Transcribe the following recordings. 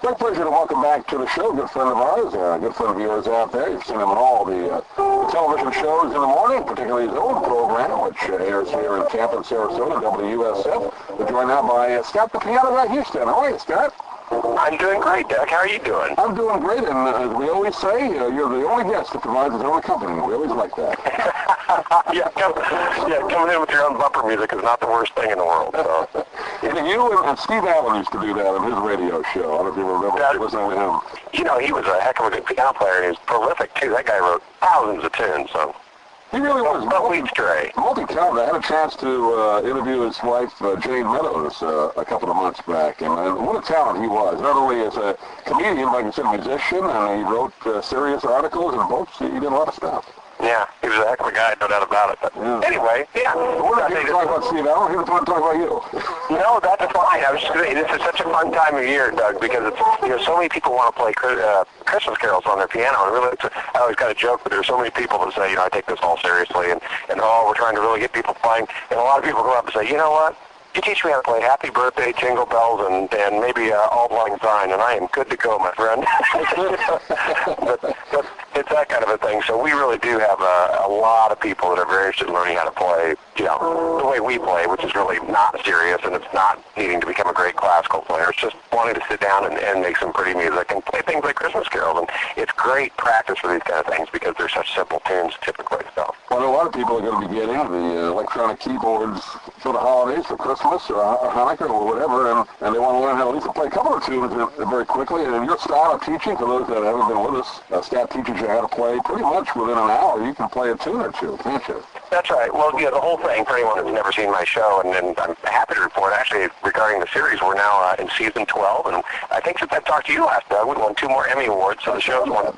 Great pleasure to welcome back to the show a good friend of ours, a good friend of yours out there. You've seen him in all the television shows in the morning, particularly his own program, which airs here in Tampa and Sarasota, WUSF. We're joined now by Scott the Piano Guy Houston. How are you, Scott? I'm doing great, Doug. How are you doing? I'm doing great, and as we always say, you're the only guest that provides his own accompaniment. We always like that. Coming in with your own bumper music is not the worst thing in the world. So. You and Steve Allen used to do that on his radio show. I don't know if you remember listening to him. You know, he was a heck of a good piano player, and he was prolific, too. That guy wrote thousands of tunes, so... He really was multi-talented. I had a chance to interview his wife, Jane Meadows, a couple of months back, and what a talent he was. Not only as a comedian, but as a musician, and he wrote serious articles and books. He did a lot of stuff. Yeah, he was a heck of a guy, no doubt about it. But anyway, We're not here to talk about Steve Allen. We're here to talk about you. No, that's fine. I was just going to say, this is such a fun time of year, Doug, because it's, so many people want to play Christmas carols on their piano. And really, I always got a joke, but there's so many people that say, I take this all seriously, and we're trying to really get people playing. And a lot of people go up and say, you know what? You teach me how to play Happy Birthday, Jingle Bells, and maybe Auld Lang Syne, and I am good to go, my friend. but it's that kind of a thing. So we really do have a lot of people that are very interested in learning how to play, the way we play, which is really not serious, and it's not needing to become a great classical player. It's just wanting to sit down and make some pretty music and play things like Christmas carols. And it's great practice for these kind of things because they're such simple tunes typically. So. Well, a lot of people are going to be getting the electronic keyboards for the holidays, for Christmas or Hanukkah or whatever, and they want to learn how to at least play a couple of tunes very quickly. And your style of teaching, for those that haven't been with us, Scott teaches you how to play pretty much within an hour. You can play a tune or two, can't you? That's right. Well, the whole thing, for anyone that's never seen my show, and I'm happy to report, actually, regarding the series, we're now in season 12, and I think since I talked to you last, Doug, we won 2 more Emmy Awards, so the show's won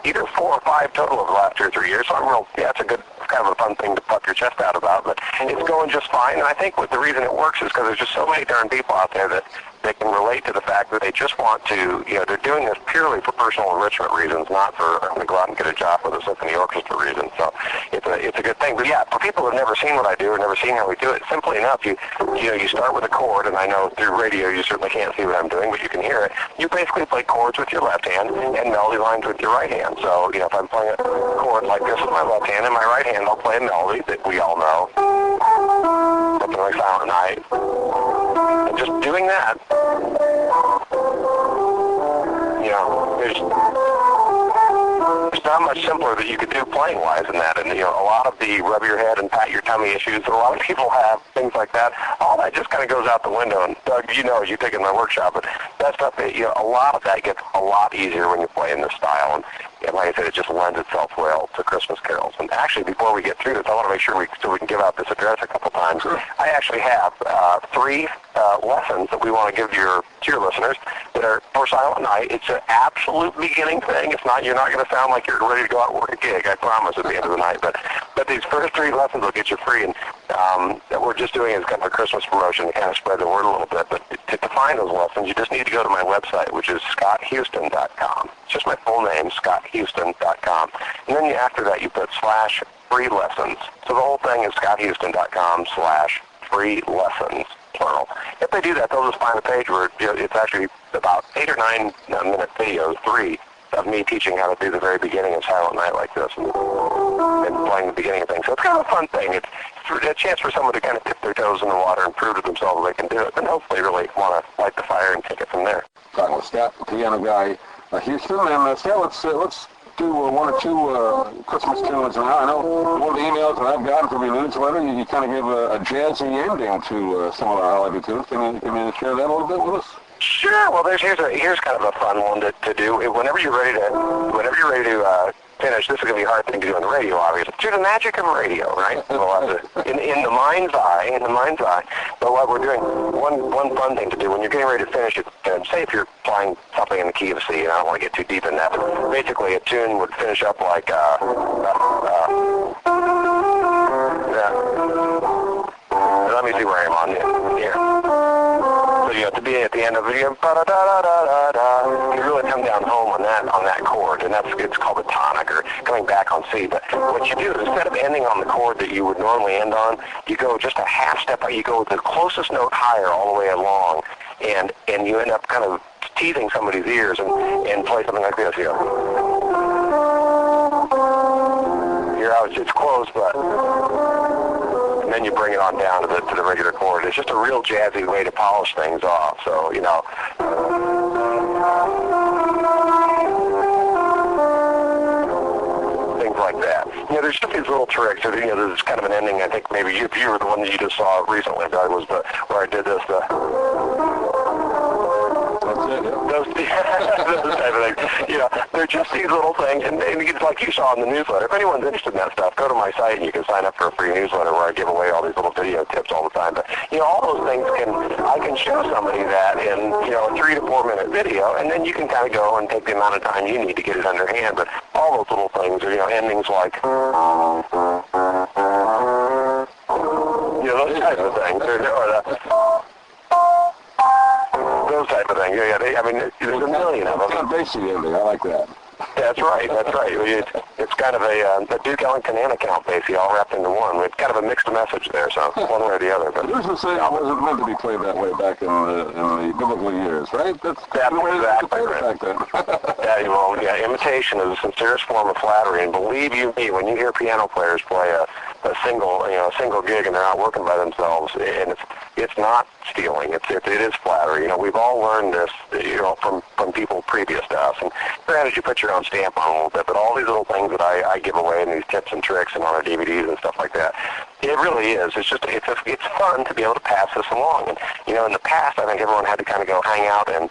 either 4 or 5 total of the last 2 or 3 years, so I'm real, it's a good, kind of a fun thing to puff your chest out about, but it's going just fine, and I think the reason it works is because there's just so many darn people out there that they can relate to the fact that they just want to, they're doing this purely for personal enrichment reasons, not for I'm going to go out and get a job with a symphony orchestra reason. So it's a good thing. But for people who've never seen what I do or never seen how we do it, simply enough, you start with a chord, and I know through radio you certainly can't see what I'm doing, but you can hear it. You basically play chords with your left hand and melody lines with your right hand. So, if I'm playing a chord like this with my left hand, in my right hand I'll play a melody that we all know, something like Silent Night. And just doing that, there's not much simpler that you could do playing-wise than that. And, a lot of the rub your head and pat your tummy issues that a lot of people have, things like that, all that just kind of goes out the window. And, Doug, as you take in my workshop, but that stuff, a lot of that gets a lot easier when you play in this style. And like I said, it just lends itself well to Christmas carols. And actually, before we get through this, I want to make sure we can give out this address a couple times. Sure. I actually have 3 lessons that we want to give to your listeners that are for Silent Night. It's an absolute beginning thing. You're not going to sound like you're ready to go out and work a gig, I promise, at the end of the night. But these first 3 lessons will get you free. And that we're just doing is kind of a Christmas promotion to kind of spread the word a little bit. But to find those lessons, you just need to go to my website, which is scotthouston.com. It's just my full name, scotthouston.com. And then after that, you put /free lessons. So the whole thing is scotthouston.com/free lessons, plural. If they do that, they'll just find a page where it's actually about 8 or 9 minute videos, 3, of me teaching how to do the very beginning of Silent Night like this and playing the beginning of things. So it's kind of a fun thing. It's a chance for someone to kind of dip their toes in the water and prove to themselves they can do it, and hopefully really want to light the fire and take it from there. Talking with Scott, the piano guy, Houston, and Scott, let's do 1 or 2 Christmas tunes. And I know one of the emails that I've gotten from your newsletter, you kind of give a jazzy ending to some of our holiday tunes. Can you share that a little bit with us? Sure. Well, here's kind of a fun one to do. Whenever you're ready to finish, this is going to be a hard thing to do on the radio, obviously. Through the magic of radio, right? In the mind's eye. But what we're doing, one fun thing to do when you're getting ready to finish it, say if you're playing something in the key of C, and I don't want to get too deep in that, but basically a tune would finish up like let me see where I am on here. So to be at the end of it, you really come down home on that chord, and it's called a tonic, or coming back on C. But what you do is instead of ending on the chord that you would normally end on, you go just a half step. You go the closest note higher all the way along, and you end up kind of teasing somebody's ears and play something like this, Here it's closed, but and then you bring it on down to the regular chord. It's just a real jazzy way to polish things off. So, things like that. There's just these little tricks. There's kind of an ending. I think maybe if you were the one that you just saw recently, Doug, was where I did this. Those type of things. They're just these little things, and it's like you saw in the newsletter. If anyone's interested in that stuff, go to my site and you can sign up for a free newsletter where I give away all these little video tips all the time. But all those things I can show somebody that in a 3 to 4 minute video, and then you can kind of go and take the amount of time you need to get it underhand. But all those little things are endings like those type of things, those type of things. There's a million of them. It's not basic ending. I like that. That's right. It's kind of a Duke Ellington and a Count Basie all wrapped into one. It's kind of a mixed message there, so one way or the other. But who's to say it wasn't meant to be played that way back in the biblical years, right? That's the way exactly right. Back then. Imitation is the sincerest form of flattery, and believe you me, when you hear piano players play a single gig and they're out working by themselves, and it's not stealing. It is flattery. We've all learned this, from people previous to us. And granted, you put your own stamp on a little bit, but all these little things that I give away and these tips and tricks and on our DVDs and stuff like that, it really is. It's fun to be able to pass this along. And in the past, I think everyone had to kind of go hang out and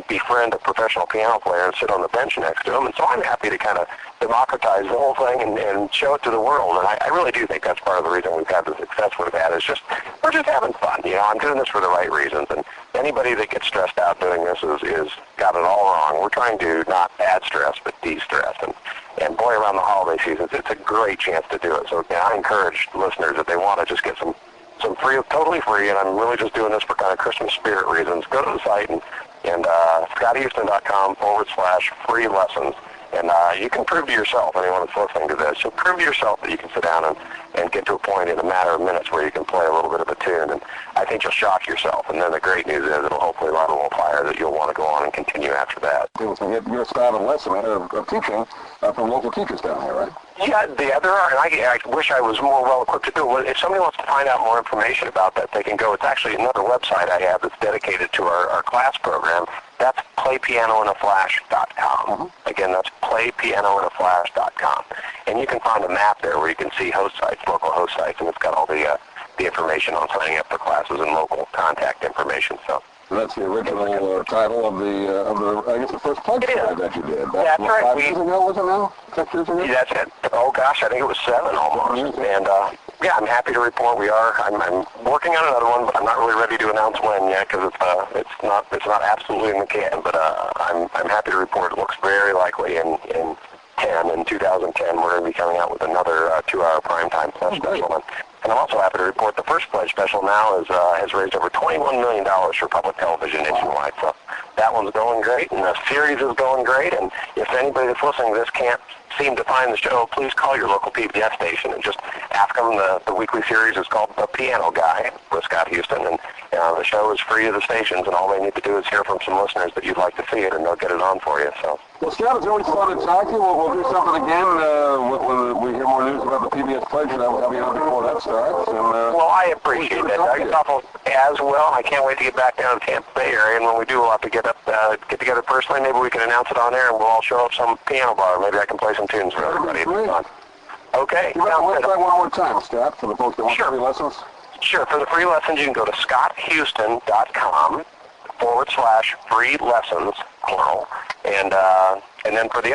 befriend a professional piano player and sit on the bench next to him. And so I'm happy to kind of democratize the whole thing and show it to the world. And I really do think that's part of the reason we've had the success we've had. We're just having fun. I'm doing this for the right reasons. And anybody that gets stressed out doing this is got it all wrong. We're trying to not add stress, but de-stress. And boy, around the holiday season, it's a great chance to do it. So I encourage listeners that they want to just get some free, totally free, and I'm really just doing this for kind of Christmas spirit reasons. Go to the site and ScottHouston.com/free lessons. And you can prove to yourself, anyone that's listening to this, you'll prove to yourself that you can sit down and get to a point in a matter of minutes where you can play a little bit of a tune. And I think you'll shock yourself. And then the great news is it'll hopefully light a little fire that you'll want to go on and continue after that. People can get your style of lesson of teaching from local teachers down here, right? Yeah, there are, and I wish I was more well-equipped to do it. If somebody wants to find out more information about that, they can go. It's actually another website I have that's dedicated to our class program. That's playpianoinaflash.com. Again, that's playpianoinaflash.com. And you can find a map there where you can see host sites, local host sites, and it's got all the information on signing up for classes and local contact information. So that's the original title of the I guess the first pledge drive that you did. That's right. 5 years ago, was it now? 6 years ago? That's it. Oh gosh, I think it was 7 almost. And I'm happy to report I'm working on another one, but I'm not really ready to announce when yet because it's not absolutely in the can. But I'm happy to report it looks very likely in 2010 we're going to be coming out with another 2-hour primetime plus special. And I'm also happy to report the first pledge special now has raised over $21 million for public television nationwide. So that one's going great, and the series is going great. And if anybody that's listening to this can't seem to find the show, please call your local PBS station and just ask them. The weekly series is called The Piano Guy with Scott Houston, and the show is free to the stations, and all they need to do is hear from some listeners that you'd like to see it, and they'll get it on for you. So. Well, Scott, it's always fun to talk to you. We'll do something again when we hear more news about the PBS pledge, and I'll have you on before that starts. And, well, I appreciate that, Doug. It's awful as well. I can't wait to get back down to Tampa Bay area, and when we do, we'll have to get together personally. Maybe we can announce it on air, and we'll all show up some piano bar. Maybe I can play some tunes for everybody. It'll be fun. Okay. Let's try one more time, Scott, for the folks that want free lessons. Sure. For the free lessons, you can go to ScottHouston.com/free lessons, plural. And then for the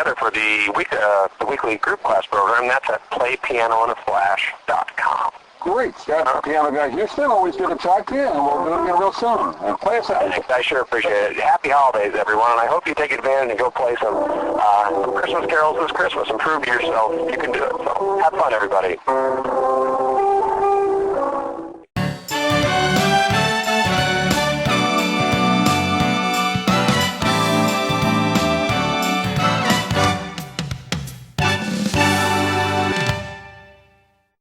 weekly group class program, that's at playpianoinaflash.com. Great. Scott, Piano Guy Houston, always good to talk to you, and we'll do it again real soon. And play us out. Thanks. I sure appreciate it. Happy holidays, everyone, and I hope you take advantage and go play some Christmas carols this Christmas and prove to yourself you can do it. So have fun, everybody.